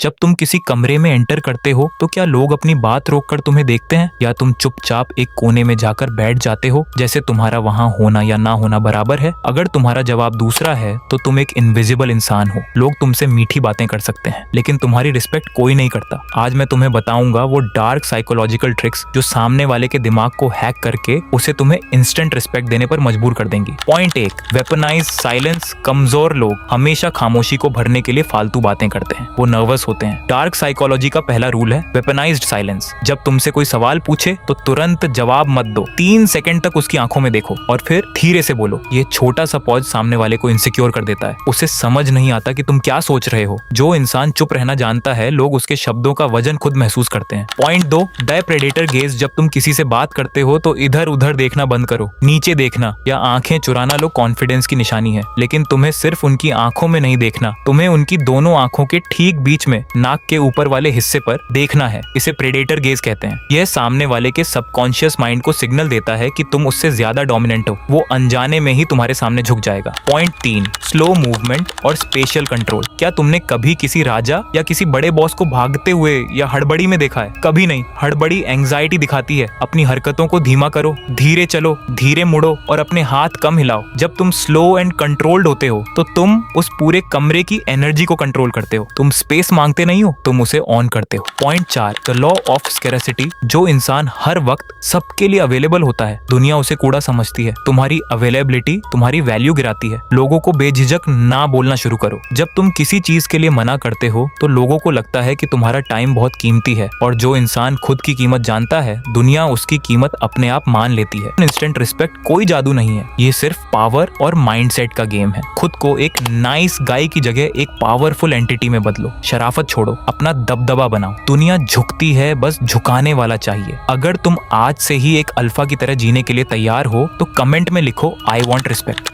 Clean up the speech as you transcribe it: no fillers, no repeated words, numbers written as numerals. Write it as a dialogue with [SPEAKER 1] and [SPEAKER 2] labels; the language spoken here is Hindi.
[SPEAKER 1] जब तुम किसी कमरे में एंटर करते हो तो क्या लोग अपनी बात रोककर तुम्हें देखते हैं, या तुम चुपचाप एक कोने में जाकर बैठ जाते हो जैसे तुम्हारा वहां होना या ना होना बराबर है? अगर तुम्हारा जवाब दूसरा है तो तुम एक इनविजिबल इंसान हो। लोग तुमसे मीठी बातें कर सकते हैं लेकिन तुम्हारी रिस्पेक्ट कोई नहीं करता। आज मैं तुम्हें बताऊंगा वो डार्क साइकोलॉजिकल ट्रिक्स जो सामने वाले के दिमाग को हैक करके उसे तुम्हें इंस्टेंट रिस्पेक्ट देने पर मजबूर कर देंगी। Point 1, weaponise silence. कमजोर लोग हमेशा खामोशी को भरने के लिए फालतू बातें करते हैं, वो नर्वस होते हैं। डार्क साइकोलॉजी का पहला रूल है वेपनाइज्ड साइलेंस। जब तुमसे कोई सवाल पूछे तो तुरंत जवाब मत दो। 3 सेकंड तक उसकी आंखों में देखो और फिर धीरे से बोलो। ये छोटा सा पॉज सामने वाले को इनसिक्योर कर देता है। उसे समझ नहीं आता कि तुम क्या सोच रहे हो। जो इंसान चुप रहना जानता है, लोग उसके शब्दों का वजन खुद महसूस करते हैं। Point 2, the predator gauge. जब तुम किसी से बात करते हो तो इधर उधर देखना बंद करो। नीचे देखना या आंखें चुराना लोग कॉन्फिडेंस की निशानी है, लेकिन तुम्हें सिर्फ उनकी आंखों में नहीं देखना, तुम्हें उनकी दोनों आंखों के ठीक बीच में नाक के ऊपर वाले हिस्से पर देखना है। इसे प्रेडेटर गेज कहते हैं। यह सामने वाले के सबकॉन्शियस माइंड को सिग्नल देता है कि तुम उससे ज्यादा डोमिनेंट हो। वो अनजाने में ही तुम्हारे सामने झुक जाएगा। पॉइंट 3, स्लो मूवमेंट और स्पेशल कंट्रोल। क्या तुमने कभी किसी राजा या किसी बड़े बॉस को भागते हुए या हड़बड़ी में देखा है? कभी नहीं। हड़बड़ी एंग्जाइटी दिखाती है। अपनी हरकतों को धीमा करो, धीरे चलो, धीरे मुड़ो और अपने हाथ कम हिलाओ। जब तुम स्लो एंड कंट्रोल्ड होते हो तो तुम उस पूरे कमरे की एनर्जी को कंट्रोल करते हो। तुम स्पेस मांगते नहीं हो, तुम उसे ऑन करते हो। Point 4, the law of scarcity. जो इंसान हर वक्त सबके लिए अवेलेबल होता है, दुनिया उसे कूड़ा समझती है। तुम्हारी अवेलेबिलिटी तुम्हारी वैल्यू गिराती है। लोगों को बेझिझक ना बोलना शुरू करो। जब तुम किसी चीज के लिए मना करते हो तो लोगों को लगता है कि तुम्हारा टाइम बहुत कीमती है, और जो इंसान खुद की कीमत जानता है, दुनिया उसकी कीमत अपने आप मान लेती है। इंस्टेंट रिस्पेक्ट कोई जादू नहीं है, ये सिर्फ पावर और माइंडसेट का गेम है। खुद को एक नाइस गाय की जगह एक पावरफुल एंटिटी में बदलो। शराफत छोड़ो, अपना दबदबा बनाओ। दुनिया झुकती है, बस झुकाने वाला चाहिए। अगर तुम आज से ही एक अल्फा की तरह जीने के लिए तैयार हो तो कमेंट में लिखो, आई वॉन्ट रिस्पेक्ट।